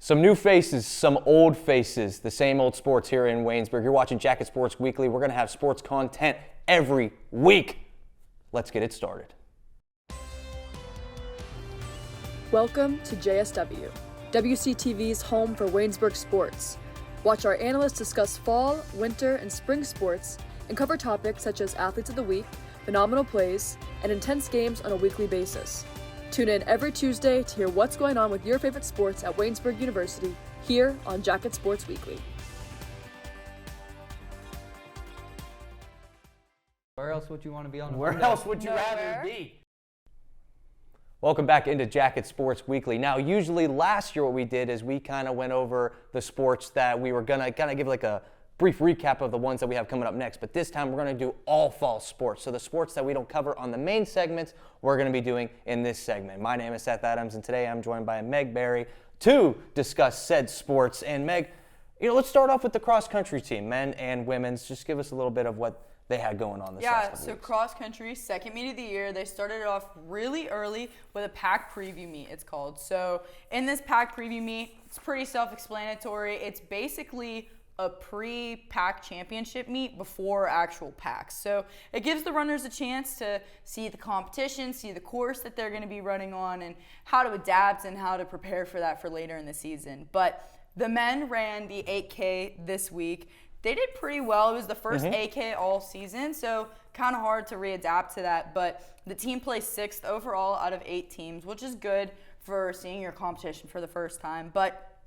Some new faces, some old faces, the same old sports here in Waynesburg. You're watching Jacket Sports Weekly. We're going to have sports content every week. Let's get it started. Welcome to JSW, WCTV's home for Waynesburg sports. Watch our analysts discuss fall, winter, and spring sports and cover topics such as athletes of the week, phenomenal plays, and intense games on a weekly basis. Tune in every Tuesday to hear what's going on with your favorite sports at Waynesburg University here on Jacket Sports Weekly. Where else would you want to be on? Where else would you rather be? Welcome back into Jacket Sports Weekly. Now, usually last year what we did is we kind of went over the sports that we were going to kind of give like a brief recap of the ones that we have coming up next. But this time we're going to do all fall sports. So the sports that we don't cover on the main segments, we're going to be doing in this segment. My name is Seth Adams, and today I'm joined by Meg Berry to discuss said sports. And Meg, let's start off with the cross-country team, men and women's. Just give us a little bit of what they had going on this last couple weeks. Cross country, second meet of the year. They started it off really early with a pack preview meet, it's called. So in this pack preview meet, it's pretty self-explanatory. It's basically a pre-pack championship meet before actual packs. So it gives the runners a chance to see the competition, see the course that they're going to be running on, and how to adapt and how to prepare for that for later in the season. But the men ran the 8K this week. They did pretty well. It was the first 8K all season, so kind of hard to readapt to that. But the team placed 6th overall out of 8 teams, which is good for seeing your competition for the first time. But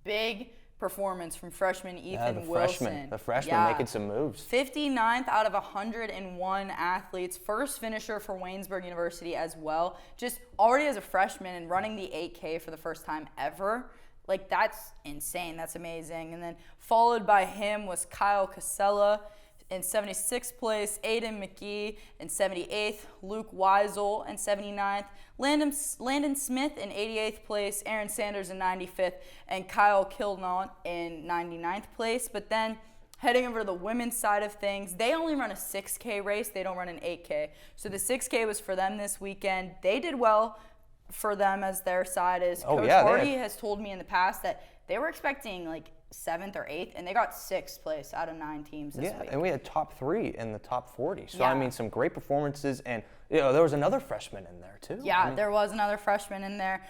big performance from freshman Ethan Wilson. The freshman making some moves. 59th out of 101 athletes. First finisher for Waynesburg University as well. Just already as a freshman and running the 8K for the first time ever. Like, that's insane. That's amazing. And then followed by him was Kyle Casella in 76th place, Aiden McGee in 78th, Luke Weisel in 79th, Landon Smith in 88th place, Aaron Sanders in 95th, and Kyle Kilnaught in 99th place. But then heading over to the women's side of things, they only run a 6K race. They don't run an 8K. So the 6K was for them this weekend. They did well for them as their side is. Coach Hardy has told me in the past that they were expecting like 7th or 8th, and they got 6th place out of 9 teams this week. And we had top 3 in the top 40. So, I mean, some great performances. And, there was another freshman in there, too. Yeah, there was another freshman in there.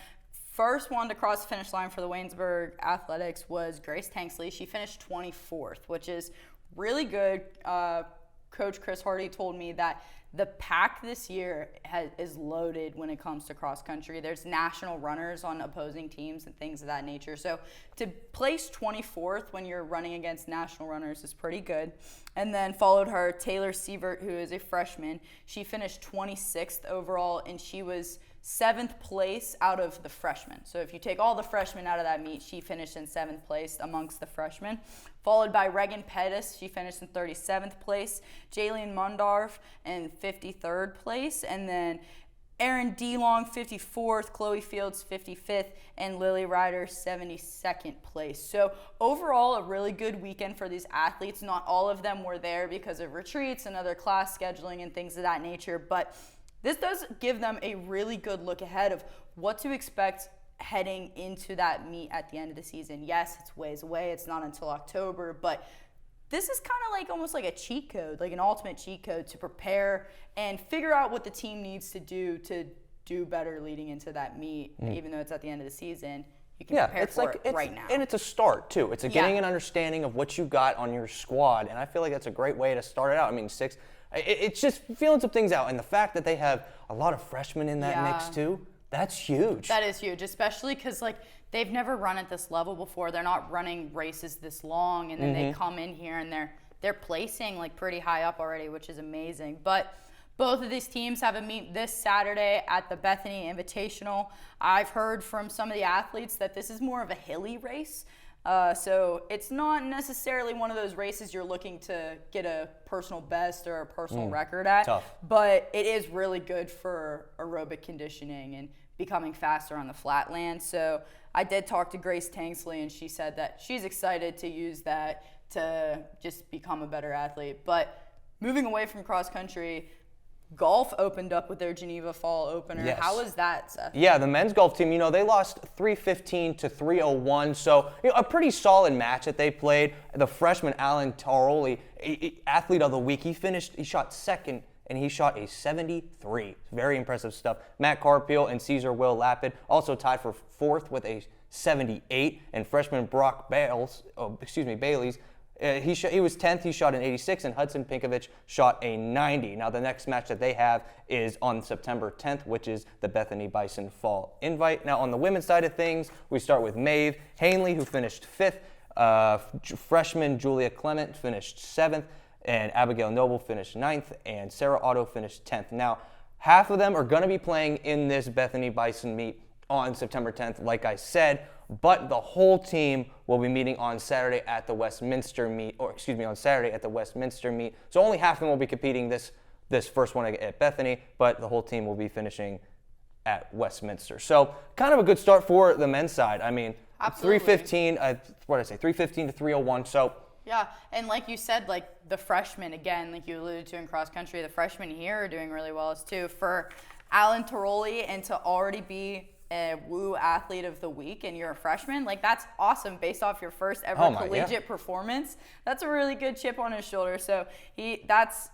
First one to cross the finish line for the Waynesburg Athletics was Grace Tanksley. She finished 24th, which is really good. Coach Chris Hardy told me that the pack this year is loaded when it comes to cross country. There's national runners on opposing teams and things of that nature. So to place 24th when you're running against national runners is pretty good. And then followed her Taylor Sievert, who is a freshman. She finished 26th overall, and she was 7th place out of the freshmen. So if you take all the freshmen out of that meet, she finished in 7th place amongst the freshmen. Followed by Reagan Pettis, she finished in 37th place. Jaylene Mundarf in 53rd place. And then Erin DeLong, 54th, Chloe Fields, 55th, and Lily Ryder, 72nd place. So overall, a really good weekend for these athletes. Not all of them were there because of retreats and other class scheduling and things of that nature, but this does give them a really good look ahead of what to expect heading into that meet at the end of the season. Yes, it's ways away. It's not until October, but this is kind of like almost like a cheat code, like an ultimate cheat code to prepare and figure out what the team needs to do better leading into that meet, even though it's at the end of the season. You can prepare for it right now. And it's a start, too. It's getting an understanding of what you got on your squad, and I feel like that's a great way to start it out. I mean, 6. It's just feeling some things out, and the fact that they have a lot of freshmen in that mix too, that's huge. That is huge, especially because they've never run at this level before. They're not running races this long, and then they come in here and they're placing pretty high up already, which is amazing. But both of these teams have a meet this Saturday at the Bethany Invitational. I've heard from some of the athletes that this is more of a hilly race. So it's not necessarily one of those races you're looking to get a personal best or a personal record at. Tough. But it is really good for aerobic conditioning and becoming faster on the flatland. So I did talk to Grace Tanksley, and she said that she's excited to use that to just become a better athlete. But moving away from cross country, Golf opened up with their Geneva Fall opener. Yes. How was that, Seth? Yeah, the men's golf team, they lost 315 to 301. So, a pretty solid match that they played. The freshman Alan Taroli, athlete of the week, he shot second and he shot a 73. Very impressive stuff. Matt Carpiel and Cesar Will Lapid also tied for fourth with a 78, and freshman Brock Bailey's, he was 10th, he shot an 86, and Hudson Pinkovich shot a 90. Now the next match that they have is on September 10th, which is the Bethany Bison Fall Invite. Now on the women's side of things, we start with Maeve Hanley, who finished 5th. Freshman Julia Clement finished 7th, and Abigail Noble finished 9th, and Sarah Otto finished 10th. Now, half of them are going to be playing in this Bethany Bison meet on September 10th, like I said, but the whole team will be meeting on Saturday at the Westminster meet, on Saturday at the Westminster meet. So only half of them will be competing this first one at Bethany, but the whole team will be finishing at Westminster. So kind of a good start for the men's side. I mean, Absolutely. 315 to 301. So yeah, and like you said, like the freshmen, again, like you alluded to in cross country, the freshmen here are doing really well as too. For Alan Taroli and to already be a WU Athlete of the Week and you're a freshman, like that's awesome based off your first ever collegiate performance. That's a really good chip on his shoulder. So that's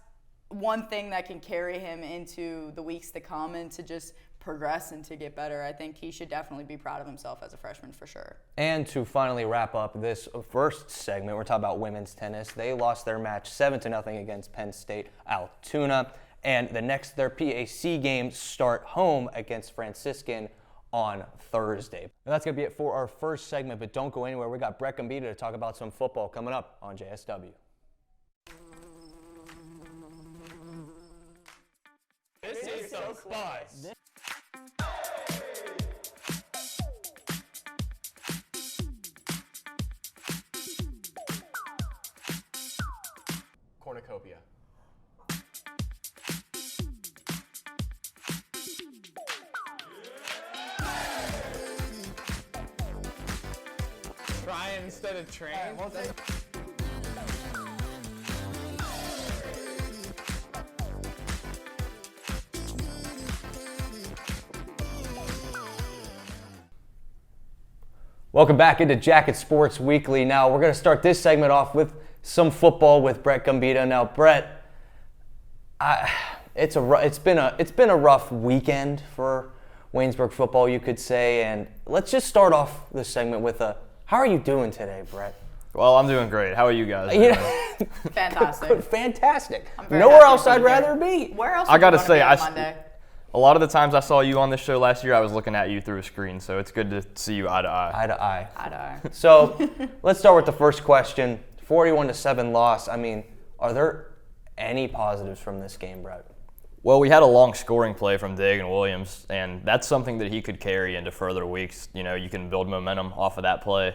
one thing that can carry him into the weeks to come and to just progress and to get better. I think he should definitely be proud of himself as a freshman for sure. And to finally wrap up this first segment, we're talking about women's tennis. They lost their match 7-0 against Penn State Altoona. And their PAC games start home against Franciscan on Thursday. And that's going to be it for our first segment, but don't go anywhere. We got Brett Gambita to talk about some football coming up on JSW. This is so close. Cornucopia. Trying instead of train. Welcome back into Jacket Sports Weekly. Now we're going to start this segment off with some football with Brett Gambita. Now, Brett, it's been a rough weekend for Waynesburg football, you could say, and let's just start off this segment with how are you doing today, Brett? Well, I'm doing great. How are you guys? Fantastic. Fantastic. very Nowhere happy else to be I'd here. rather be. Where else? I gotta say, Monday? a lot of the times I saw you on this show last year, I was looking at you through a screen, so it's good to see you eye to eye. Eye to eye. Eye to eye. So let's start with the first question. 41-7 loss. I mean, are there any positives from this game, Brett? Well, we had a long scoring play from Dagan Williams, and that's something that he could carry into further weeks. You know, you can build momentum off of that play,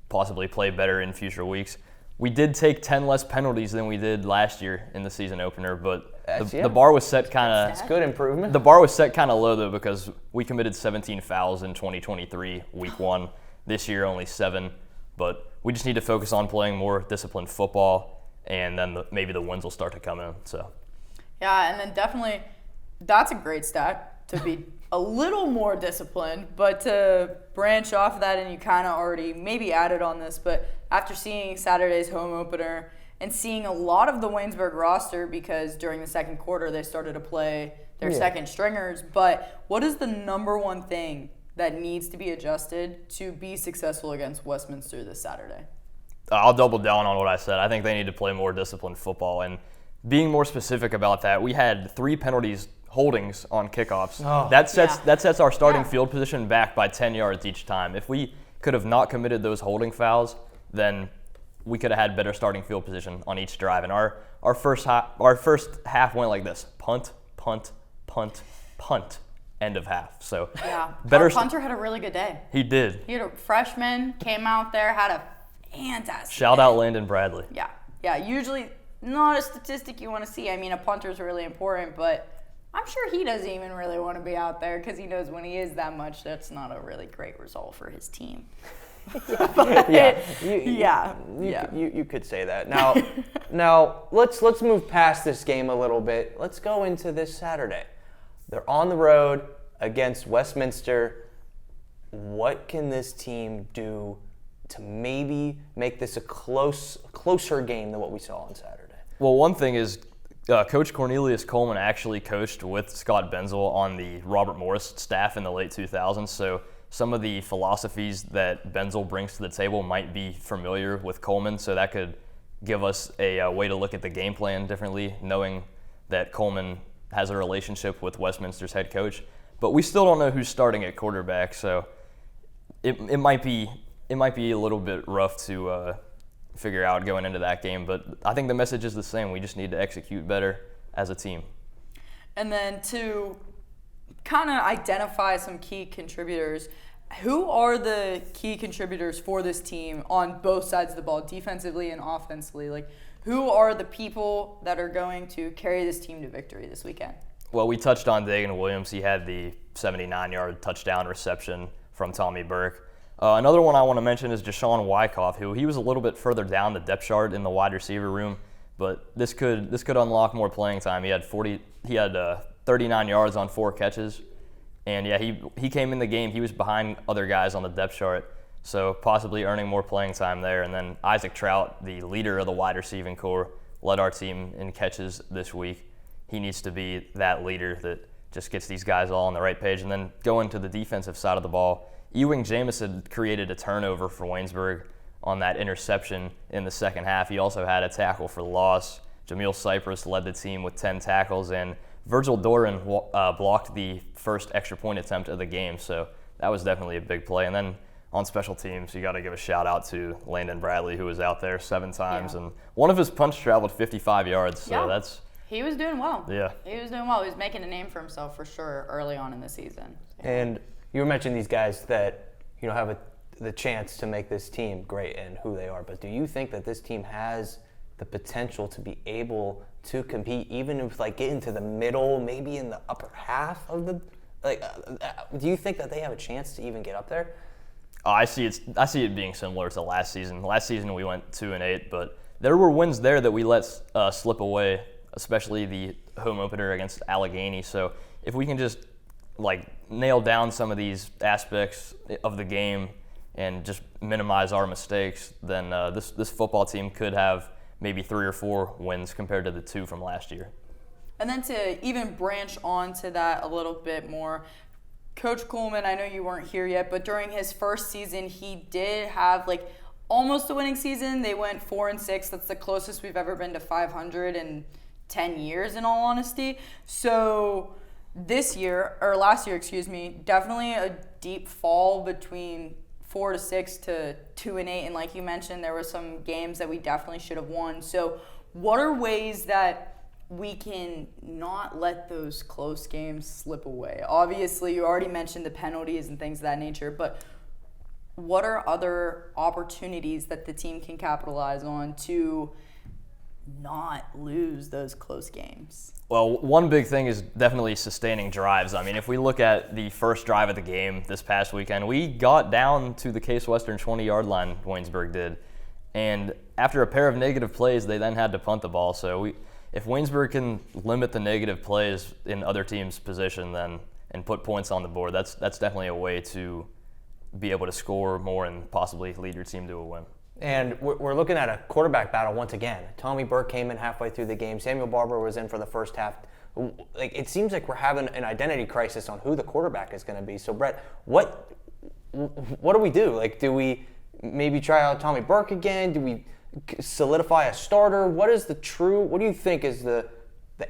possibly play better in future weeks. We did take 10 less penalties than we did last year in the season opener, but the bar was set kind of. It's good improvement. The bar was set kind of low though because we committed 17 fouls in 2023 week 1. This year only 7, but we just need to focus on playing more disciplined football, and then maybe the wins will start to come in. So. Yeah, and then definitely that's a great stat to be a little more disciplined, but to branch off of that, and you kind of already maybe added on this, but after seeing Saturday's home opener and seeing a lot of the Waynesburg roster, because during the second quarter they started to play their second stringers, but what is the number one thing that needs to be adjusted to be successful against Westminster this Saturday? I'll double down on what I said. I think they need to play more disciplined football, and being more specific about that, we had 3 holdings on kickoffs. That sets our starting field position back by 10 yards each time. If we could have not committed those holding fouls, then we could have had better starting field position on each drive. And our first half went like this: punt, punt, punt, punt, end of half. So Our punter had a really good day. He did. He had a freshman, came out there, had a fantastic Shout day. out Landon Bradley. Yeah. Usually not a statistic you want to see. I mean, a punter's really important, but I'm sure he doesn't even really want to be out there because he knows when he is that much, that's not a really great result for his team. You could say that. Now let's move past this game a little bit. Let's go into this Saturday. They're on the road against Westminster. What can this team do to maybe make this a closer game than what we saw on Saturday? Well, one thing is Coach Cornelius Coleman actually coached with Scott Benzel on the Robert Morris staff in the late 2000s, so some of the philosophies that Benzel brings to the table might be familiar with Coleman, so that could give us a way to look at the game plan differently, knowing that Coleman has a relationship with Westminster's head coach. But we still don't know who's starting at quarterback, so it might be a little bit rough to figure out going into that game. But I think the message is the same. We just need to execute better as a team. And then to kind of identify some key contributors, who are the key contributors for this team on both sides of the ball, defensively and offensively? Like, who are the people that are going to carry this team to victory this weekend? Well, we touched on Dagan Williams. He had the 79-yard touchdown reception from Tommy Burke. Another one I want to mention is Deshaun Wyckoff, who he was a little bit further down the depth chart in the wide receiver room, but this could unlock more playing time. He had 39 yards on 4 catches, and yeah, he came in the game. He was behind other guys on the depth chart, so possibly earning more playing time there. And then Isaac Trout, the leader of the wide receiving corps, led our team in catches this week. He needs to be that leader that just gets these guys all on the right page. And then going to the defensive side of the ball, Ewing Jamison created a turnover for Waynesburg on that interception in the second half. He also had a tackle for loss. Jameel Cypress led the team with 10 tackles, and Virgil Doran blocked the first extra point attempt of the game. So that was definitely a big play. And then on special teams, you got to give a shout out to Landon Bradley, who was out there 7 times, and one of his punts traveled 55 yards. So he was doing well. Yeah, he was doing well. He was making a name for himself for sure early on in the season. And you mentioned these guys that have the chance to make this team great and who they are. But do you think that this team has the potential to be able to compete, even if get into the middle, maybe in the upper half of the do you think that they have a chance to even get up there? I see it being similar to last season. Last season we went 2-8, but there were wins there that we let slip away, especially the home opener against Allegheny. So if we can just nail down some of these aspects of the game and just minimize our mistakes, then this football team could have maybe 3 or 4 wins compared to the 2 from last year. And then to even branch on to that a little bit more, Coach Coleman, I know you weren't here yet, but during his first season, he did have almost a winning season. They went 4-6. That's the closest we've ever been to 500 in 10 years, in all honesty. So last year, definitely a deep fall between 4-6 to 2-8. And like you mentioned, there were some games that we definitely should have won. So what are ways that we can not let those close games slip away? Obviously, you already mentioned the penalties and things of that nature, but what are other opportunities that the team can capitalize on to not lose those close games? Well, one big thing is definitely sustaining drives. I mean, if we look at the first drive of the game this past weekend, we got down to the Case Western 20-yard line, Waynesburg did. And after a pair of negative plays, they then had to punt the ball. So if Waynesburg can limit the negative plays in other teams' position and put points on the board, that's definitely a way to be able to score more and possibly lead your team to a win. And we're looking at a quarterback battle once again. Tommy Burke came in halfway through the game. Samuel Barber was in for the first half. It seems like we're having an identity crisis on who the quarterback is going to be. So, Brett, what do we do? Do we maybe try out Tommy Burke again? Do we solidify a starter? What do you think is the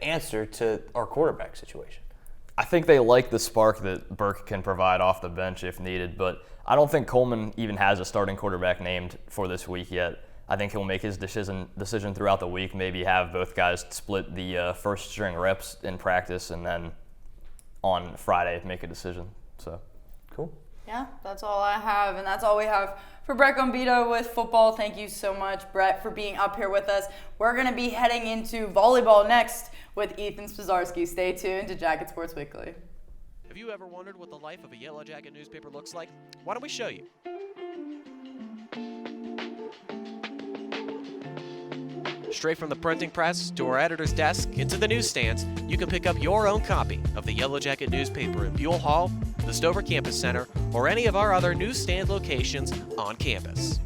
answer to our quarterback situation? I think they like the spark that Burke can provide off the bench if needed, but I don't think Coleman even has a starting quarterback named for this week yet. I think he'll make his decision throughout the week, maybe have both guys split the first string reps in practice, and then on Friday make a decision. So, cool. Yeah, that's all I have, and that's all we have for Brett Gambito with football. Thank you so much, Brett, for being up here with us. We're going to be heading into volleyball next with Ethan Spazarski. Stay tuned to Jacket Sports Weekly. Have you ever wondered what the life of a Yellow Jacket newspaper looks like? Why don't we show you? Straight from the printing press to our editor's desk into the newsstands, you can pick up your own copy of the Yellow Jacket newspaper in Buell Hall, the Stover Campus Center, or any of our other newsstand locations on campus.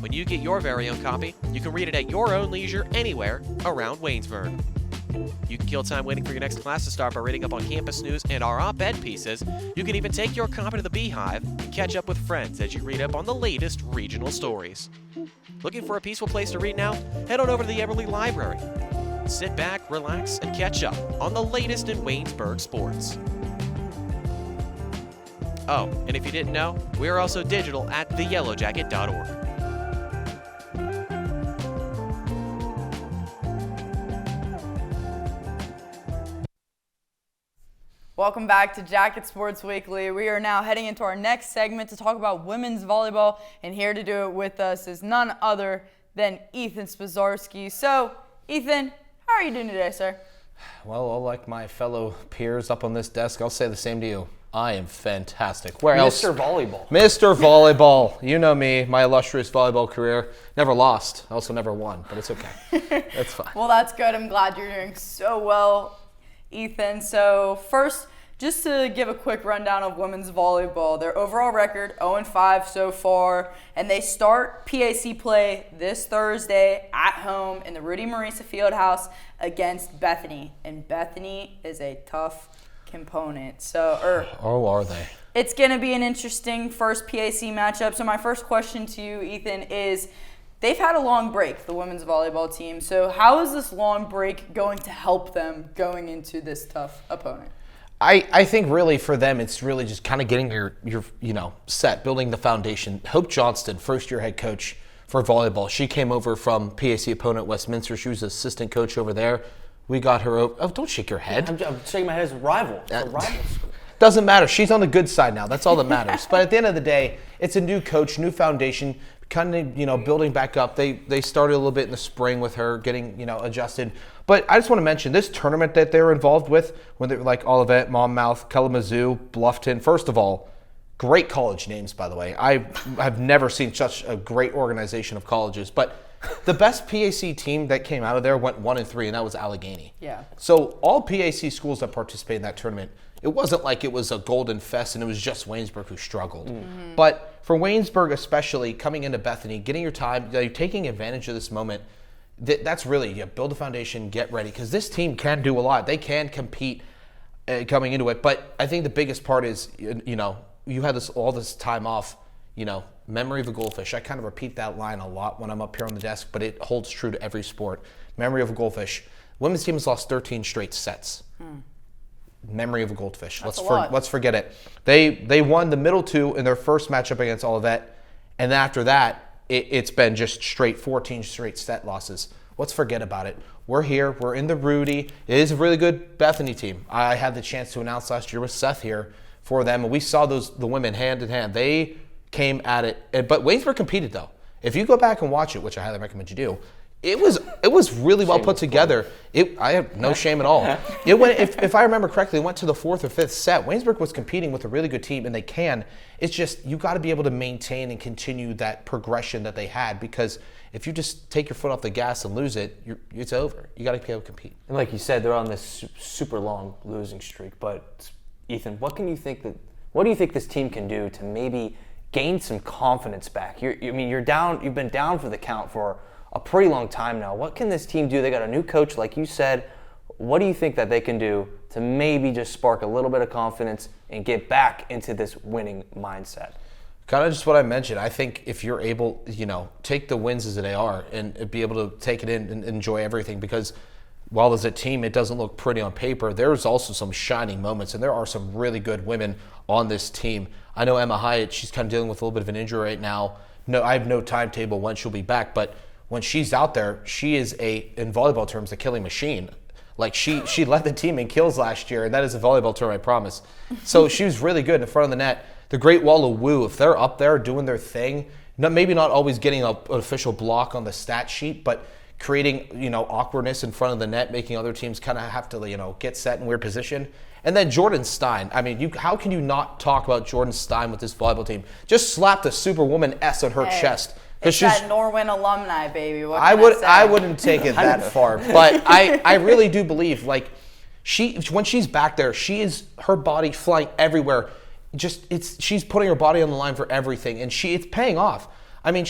When you get your very own copy, you can read it at your own leisure anywhere around Waynesburg. You can kill time waiting for your next class to start by reading up on campus news and our op-ed pieces. You can even take your copy to the Beehive and catch up with friends as you read up on the latest regional stories. Looking for a peaceful place to read now? Head on over to the Eberly Library. Sit back, relax, and catch up on the latest in Waynesburg sports. Oh, and if you didn't know, we are also digital at theyellowjacket.org. Welcome back to Jacket Sports Weekly. We are now heading into our next segment to talk about women's volleyball, and here to do it with us is none other than Ethan Spazarski. So, Ethan, how are you doing today, sir? Well, like my fellow peers up on this desk, I'll say the same to you. I am fantastic. Where else? Mr. Volleyball. Mr. Volleyball. You know me, my illustrious volleyball career. Never lost. Also never won, but it's okay. That's fine. Well, that's good. I'm glad you're doing so well, Ethan. So first, just to give a quick rundown of women's volleyball, their overall record 0-5 so far, and they start PAC play this Thursday at home in the Rudy Marisa Fieldhouse against Bethany, and Bethany is a tough component. Oh, are they? It's going to be an interesting first PAC matchup. So my first question to you, Ethan, is they've had a long break, the women's volleyball team. So how is this long break going to help them going into this tough opponent? I think really for them, it's really just kind of getting your set, building the foundation. Hope Johnston, first-year head coach for volleyball. She came over from PAC opponent Westminster. She was assistant coach over there. We got her over. Oh, don't shake your head. I'm shaking my head as a rival. It's a rival school. Doesn't matter. She's on the good side now. That's all that matters. But at the end of the day, it's a new coach, new foundation, kind of building back up. They started a little bit in the spring with her getting adjusted. But I just want to mention this tournament that they were involved with, when they were like Olivet, Monmouth, Kalamazoo, Bluffton. First of all, great college names, by the way. I have never seen such a great organization of colleges. But the best PAC team that came out of there went 1-3, and that was Allegheny. Yeah. So all PAC schools that participated in that tournament, it wasn't like it was a golden fest and it was just Waynesburg who struggled. Mm-hmm. But for Waynesburg especially, coming into Bethany, getting your time, you're taking advantage of this moment, that's really, you build a foundation, get ready, because this team can do a lot. They can compete coming into it. But I think the biggest part is, you had all this time off, memory of a goldfish. I kind of repeat that line a lot when I'm up here on the desk, but it holds true to every sport. Memory of a goldfish. Women's team has lost 13 straight sets. Memory of a goldfish. Let's forget it. They won the middle two in their first matchup against Olivet, and after that, it's been just straight 14 straight set losses. Let's forget about it. We're here. We're in the Rudy. It is a really good Bethany team. I had the chance to announce last year with Seth here for them, and we saw the women hand in hand. They came at it, but Waynesburg competed though. If you go back and watch it, which I highly recommend you do, it was really well put together. I have no shame at all. It went, if I remember correctly, it went to the fourth or fifth set. Waynesburg was competing with a really good team, and they can. It's just you got to be able to maintain and continue that progression that they had, because if you just take your foot off the gas and lose it, it's over. You got to be able to compete. And like you said, they're on this super long losing streak. But Ethan, what do you think this team can do to maybe gain some confidence back? You're down. You've been down for the count for a pretty long time now. What can this team do? They got a new coach, like you said. What do you think that they can do to maybe just spark a little bit of confidence and get back into this winning mindset? Kind of just what I mentioned. I think if you're able, take the wins as they are and be able to take it in and enjoy everything, because while as a team it doesn't look pretty on paper, there's also some shining moments, and there are some really good women on this team. I know Emma Hyatt, she's kind of dealing with a little bit of an injury right now. No, I have no timetable when she'll be back, but when she's out there, she is in volleyball terms, a killing machine. Like she led the team in kills last year, and that is a volleyball term, I promise. So she was really good in front of the net. The Great Wall of Woo, if they're up there doing their thing, maybe not always getting an official block on the stat sheet, but creating awkwardness in front of the net, making other teams kind of have to get set in weird position. And then Jordan Stein. I mean, how can you not talk about Jordan Stein with this volleyball team? Just slapped a Superwoman S on her chest. It's that Norwin alumni, baby. What I can would. say? I wouldn't take it that far, but I really do believe like when she's back there, her body flying everywhere. She's putting her body on the line for everything, and it's paying off. I mean,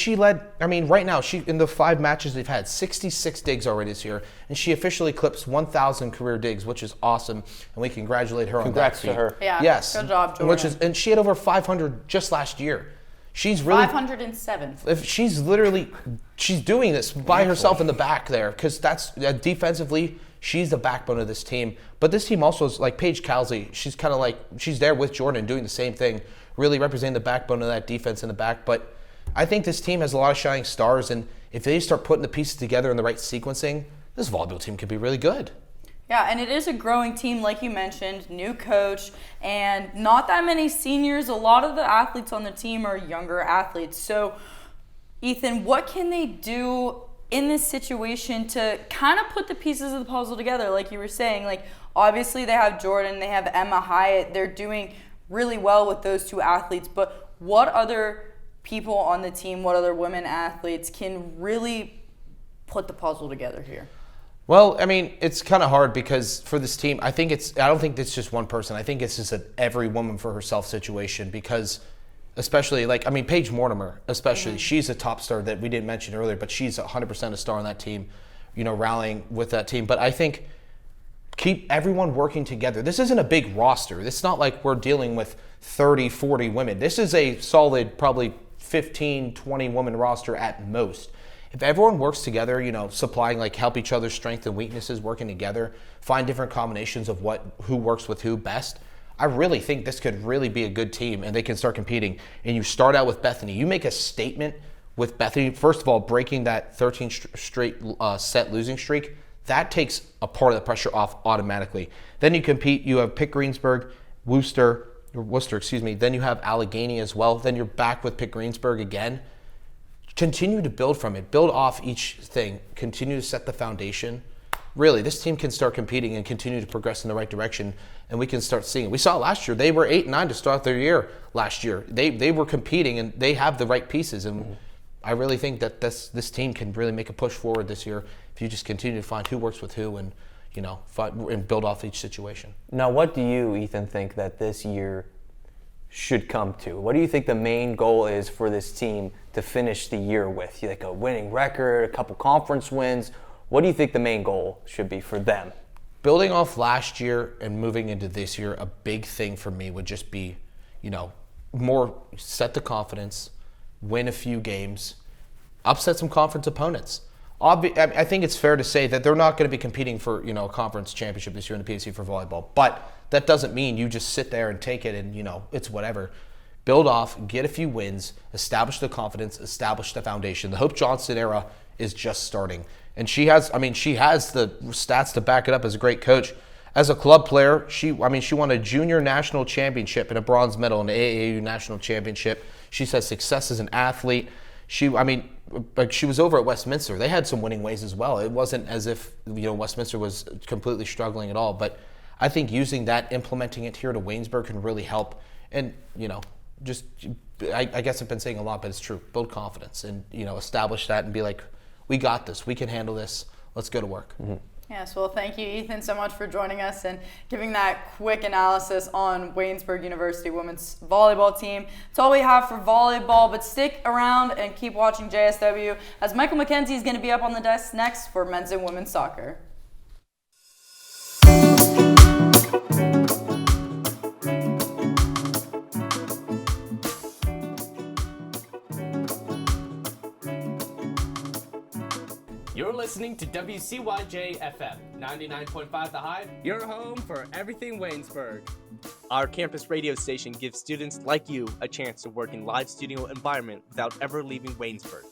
right now, in the 5 matches they've had, 66 digs already this year, and she officially clips 1,000 career digs, which is awesome, and we congratulate her on that feat. Congrats to her. Yeah, yes. good job, Jordan. And she had over 500 just last year. She's really 507. If she's doing this by herself in the back there, because that's defensively, she's the backbone of this team. But this team also is like Paige Calsey. She's kind of like she's there with Jordan doing the same thing, really representing the backbone of that defense in the back. But I think this team has a lot of shining stars, and if they start putting the pieces together in the right sequencing, this volleyball team could be really good. Yeah, and it is a growing team, like you mentioned, new coach, and not that many seniors. A lot of the athletes on the team are younger athletes. So, Ethan, what can they do in this situation to kind of put the pieces of the puzzle together? Like you were saying, like obviously they have Jordan, they have Emma Hyatt. They're doing really well with those 2 athletes. But what other people on the team, what other women athletes can really put the puzzle together here? Well, I mean, it's kind of hard because for this team, I don't think it's just one person. I think it's just an every woman for herself situation because especially Paige Mortimer, especially, she's a top star that we didn't mention earlier, but she's 100% a star on that team, rallying with that team. But I think keep everyone working together. This isn't a big roster. It's not like we're dealing with 30, 40 women. This is a solid probably 15, 20 woman roster at most. If everyone works together, supplying help each other's strengths and weaknesses, working together, find different combinations of who works with who best, I really think this could really be a good team and they can start competing. And you start out with Bethany. You make a statement with Bethany. First of all, breaking that 13 straight set losing streak, that takes a part of the pressure off automatically. Then you compete. You have Pitt Greensburg, Worcester, then you have Allegheny as well. Then you're back with Pitt Greensburg again. Continue to build from it. Build off each thing. Continue to set the foundation. Really, this team can start competing and continue to progress in the right direction, and we can start seeing it. We saw it last year. They were 8-9 to start their year last year. They were competing, and they have the right pieces. And I really think that this team can really make a push forward this year if you just continue to find who works with who and and build off each situation. Now, what do you, Ethan, think that this year should come to? What do you think the main goal is for this team to finish the year with? Like a winning record, a couple conference wins? What do you think the main goal should be for them? Building off last year and moving into this year, a big thing for me would just be, more set the confidence, win a few games, upset some conference opponents. I think it's fair to say that they're not going to be competing for, a conference championship this year in the PAC for volleyball. But that doesn't mean you just sit there and take it and, it's whatever. Build off, get a few wins, establish the confidence, establish the foundation. The Hope Johnson era is just starting. And she has the stats to back it up as a great coach. As a club player, she won a junior national championship and a bronze medal in the AAU national championship. She's had success as an athlete. She was over at Westminster. They had some winning ways as well. It wasn't as if Westminster was completely struggling at all. But I think using that, implementing it here to Waynesburg can really help. And I guess I've been saying a lot, but it's true. Build confidence and establish that and be like, we got this. We can handle this. Let's go to work. Mm-hmm. Yes, well, thank you, Ethan, so much for joining us and giving that quick analysis on Waynesburg University women's volleyball team. That's all we have for volleyball, but stick around and keep watching JSW as Michael McKenzie is going to be up on the desk next for men's and women's soccer. You're listening to WCYJ FM 99.5 The Hive, your home for everything Waynesburg. Our campus radio station gives students like you a chance to work in live studio environment without ever leaving Waynesburg.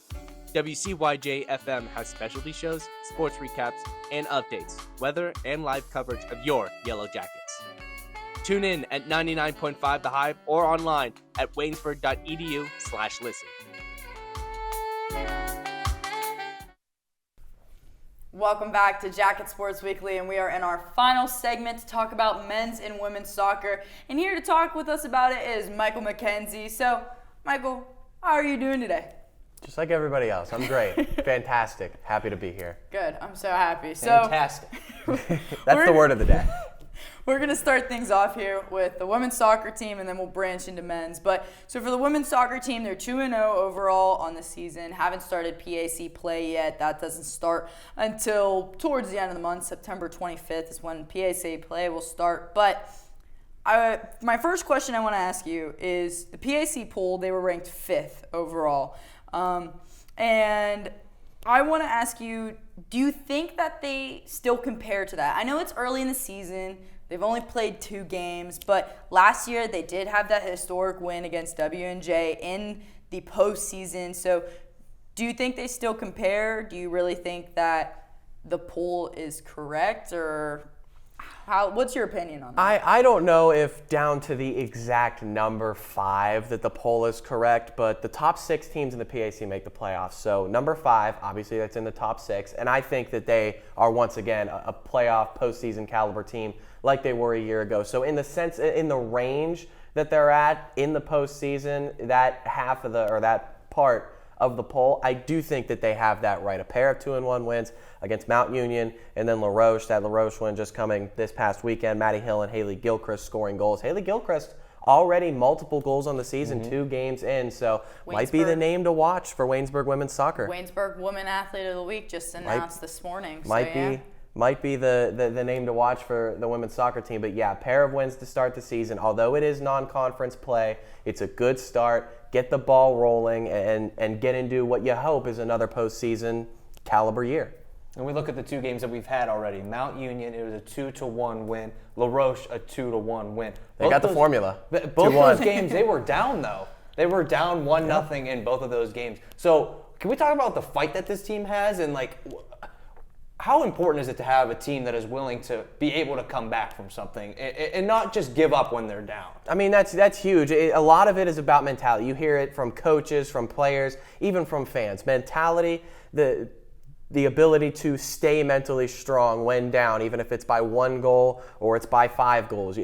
WCYJ FM has specialty shows, sports recaps, and updates, weather, and live coverage of your Yellow Jackets. Tune in at 99.5 The Hive or online at waynesburg.edu/listen. Welcome back to Jacket Sports Weekly, and we are in our final segment to talk about men's and women's soccer. And here to talk with us about it is Michael McKenzie. So, Michael, how are you doing today? Just like everybody else. I'm great. Fantastic. Happy to be here. Good. I'm so happy. Fantastic. That's the word of the day. We're going to start things off here with the women's soccer team, and then we'll branch into men's. So for the women's soccer team, they're 2-0 overall on the season. Haven't started PAC play yet. That doesn't start until towards the end of the month. September 25th is when PAC play will start. But my first question I want to ask you is the PAC poll, they were ranked 5th overall. And I want to ask you, do you think that they still compare to that? I know it's early in the season. They've only played 2 games, but last year they did have that historic win against W&J in the postseason. So do you think they still compare? Do you really think that the poll is correct, or what's your opinion on that? I don't know if down to the exact number 5 that the poll is correct, but the top 6 teams in the PAC make the playoffs. So number 5, obviously that's in the top 6, and I think that they are once again a playoff postseason caliber team like they were a year ago. So in the range that they're at in the postseason, that part of the poll, I do think that they have that right. A pair of 2-1 wins against Mount Union and then La Roche. That La Roche win just coming this past weekend. Maddie Hill and Haley Gilchrist scoring goals. Haley Gilchrist already multiple goals on the season, 2 games in, so might be the name to watch for Waynesburg women's soccer. Waynesburg Women Athlete of the Week just announced this morning. Might be the name to watch for the women's soccer team. But yeah, pair of wins to start the season. Although it is non-conference play, it's a good start. Get the ball rolling and get into what you hope is another postseason caliber year. And we look at the 2 games that we've had already. Mount Union, it was a 2-1 win. La Roche, a 2-1 win. They got the formula. Both those games, they were down, though. They were down 1-0 in both of those games. So can we talk about the fight that this team has, and how important is it to have a team that is willing to be able to come back from something and not just give up when they're down? I mean, that's huge. A lot of it is about mentality. You hear it from coaches, from players, even from fans. Mentality, the ability to stay mentally strong when down, even if it's by 1 goal or it's by 5 goals.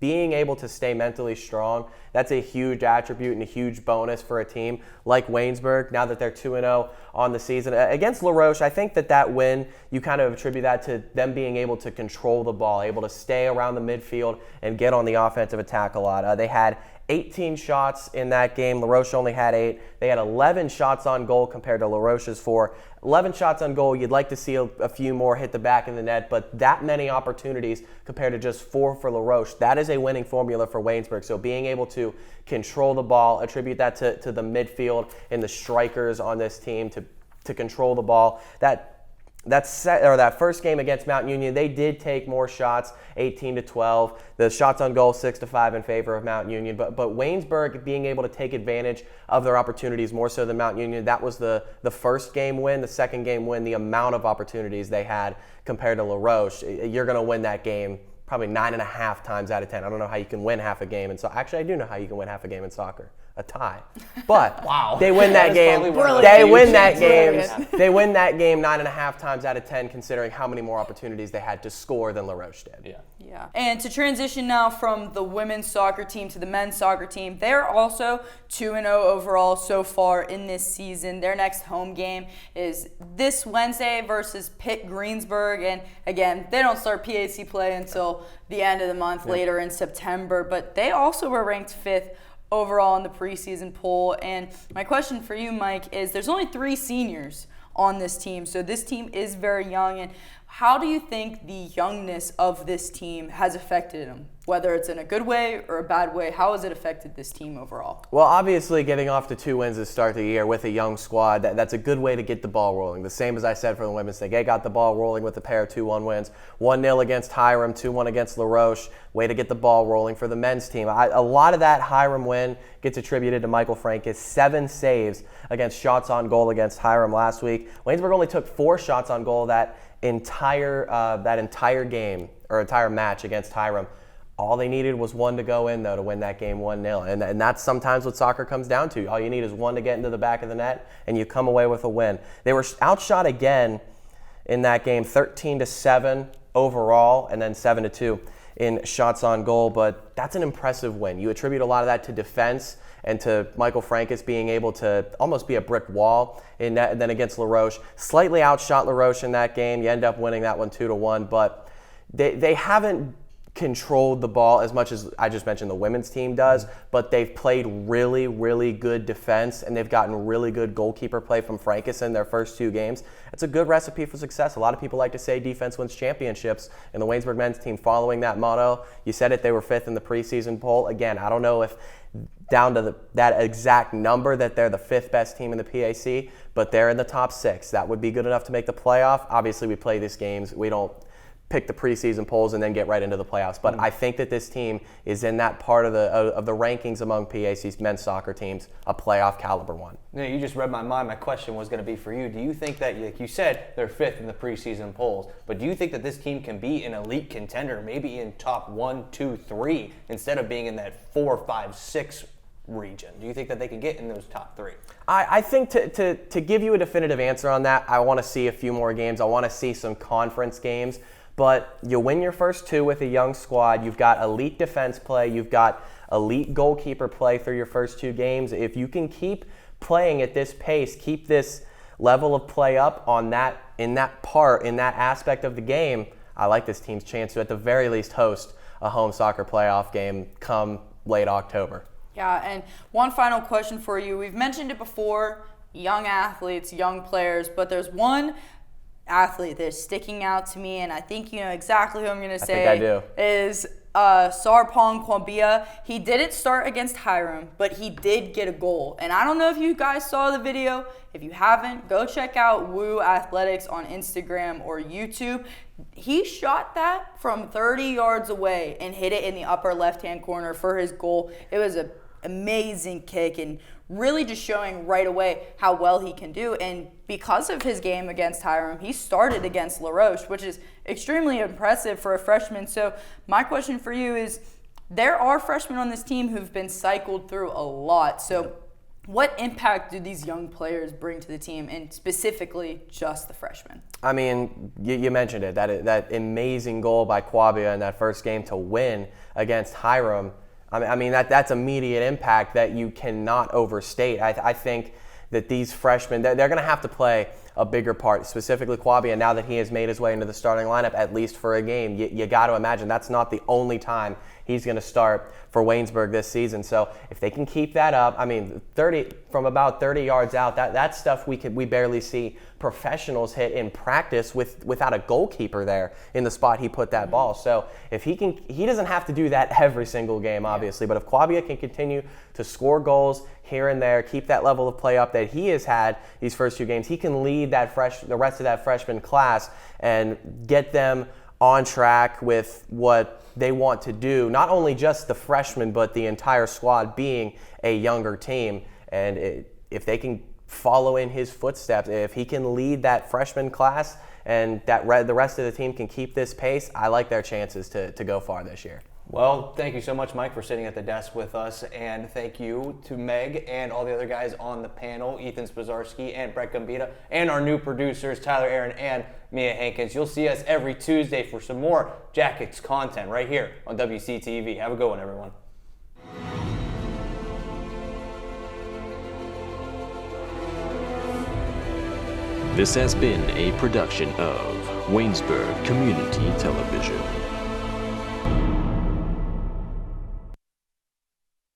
Being able to stay mentally strong, that's a huge attribute and a huge bonus for a team like Waynesburg now that they're 2-0 on the season. Against La Roche, I think that win, you kind of attribute that to them being able to control the ball, able to stay around the midfield and get on the offensive attack a lot. They had 18 shots in that game. La Roche only had 8. They had 11 shots on goal compared to La Roche's 4. 11 shots on goal. You'd like to see a few more hit the back of the net, but that many opportunities compared to just 4 for La Roche, that is a winning formula for Waynesburg. So being able to control the ball, attribute that to the midfield and the strikers on this team to control the ball. That first game against Mount Union, they did take more shots, 18-12. The shots on goal, 6-5 in favor of Mount Union. But Waynesburg being able to take advantage of their opportunities more so than Mount Union, that was the first game win. The second game win, the amount of opportunities they had compared to La Roche, you're going to win that game probably 9.5 times out of 10. I don't know how you can win half a game. Actually, I do know how you can win half a game in soccer. A tie. But they win that game. They win that game 9.5 times out of 10, considering how many more opportunities they had to score than La Roche did. Yeah. And to transition now from the women's soccer team to the men's soccer team, they're also 2-0 overall so far in this season. Their next home game is this Wednesday versus Pitt Greensburg. And again, they don't start PAC play until the end of the month, later in September. But they also were ranked 5th overall in the preseason poll. And my question for you, Mike, is there's only 3 seniors on this team. So this team is very young. And how do you think the youngness of this team has affected them? Whether it's in a good way or a bad way, how has it affected this team overall? Well, obviously getting off to 2 wins to start the year with a young squad, that's a good way to get the ball rolling. The same as I said for the women's thing. They got the ball rolling with a pair of 2-1 wins. 1-0 against Hiram, 2-1 against La Roche. Way to get the ball rolling for the men's team. A lot of that Hiram win gets attributed to Michael Frankus. 7 saves against shots on goal against Hiram last week. Waynesburg only took 4 shots on goal that entire game or entire match against Hiram. All they needed was 1 to go in, though, to win that game 1-0. And that's sometimes what soccer comes down to. All you need is 1 to get into the back of the net, and you come away with a win. They were outshot again in that game, 13-7 overall, and then 7-2 in shots on goal. But that's an impressive win. You attribute a lot of that to defense and to Michael Francis being able to almost be a brick wall in that, and then against LaRoche. Slightly outshot LaRoche in that game. You end up winning that one 2-1, but they haven't controlled the ball as much as I just mentioned the women's team does, but they've played really, really good defense, and they've gotten really good goalkeeper play from Francis in their first 2 games. It's a good recipe for success. A lot of people like to say defense wins championships, and the Waynesburg men's team following that motto. You said it, they were 5th in the preseason poll. Again, I don't know if down to that exact number that they're the 5th best team in the PAC, but they're in the top 6. That would be good enough to make the playoff. Obviously, we play these games. We don't pick the preseason polls and then get right into the playoffs. But I think that this team is in that part of the rankings among PAC's men's soccer teams, a playoff caliber one. Yeah, you just read my mind. My question was going to be for you. Do you think that, like you said, they're 5th in the preseason polls, but do you think that this team can be an elite contender, maybe in top 1, 2, 3, instead of being in that 4, 5, 6 region? Do you think that they can get in those top 3? I think to give you a definitive answer on that, I want to see a few more games. I want to see some conference games. But you win your first 2 with a young squad. You've got elite defense play. You've got elite goalkeeper play through your first 2 games. If you can keep playing at this pace, keep this level of play up on that in that aspect of the game, I like this team's chance to at the very least host a home soccer playoff game come late October. Yeah, and one final question for you. We've mentioned it before, young athletes, young players, but there's one athlete that's sticking out to me, and I think you know exactly who I'm going to say. I think I do. Is Sarpong Kwambia. He didn't start against Hiram, but he did get a goal. And I don't know if you guys saw the video. If you haven't, go check out Woo Athletics on Instagram or YouTube. He shot that from 30 yards away and hit it in the upper left-hand corner for his goal. It was an amazing kick and really just showing right away how well he can do. And because of his game against Hiram, he started against LaRoche, which is extremely impressive for a freshman. So my question for you is, there are freshmen on this team who've been cycled through a lot. So what impact do these young players bring to the team, and specifically just the freshmen? I mean, you mentioned it, that amazing goal by Kwabia in that first game to win against Hiram. I mean that's immediate impact that you cannot overstate. I think that these freshmen, they're going to have to play a bigger part, specifically Kwabia, now that he has made his way into the starting lineup, at least for a game. You got to imagine that's not the only time he's going to start for Waynesburg this season. So if they can keep that up, I mean, from about 30 yards out, that stuff we barely see professionals hit in practice without a goalkeeper there in the spot he put that ball. So if he doesn't have to do that every single game, obviously, but if Kwabia can continue to score goals here and there, keep that level of play up that he has had these first 2 games, he can lead the rest of that freshman class and get them on track with what they want to do, not only just the freshmen, but the entire squad being a younger team. And if they can follow in his footsteps, if he can lead that freshman class and the rest of the team can keep this pace, I like their chances to go far this year. Well, thank you so much, Mike, for sitting at the desk with us, and thank you to Meg and all the other guys on the panel, Ethan Spazarski and Brett Gambita, and our new producers, Tyler Aaron and Mia Hankins. You'll see us every Tuesday for some more Jackets content right here on WCTV. Have a good one, everyone. This has been a production of Waynesburg Community Television.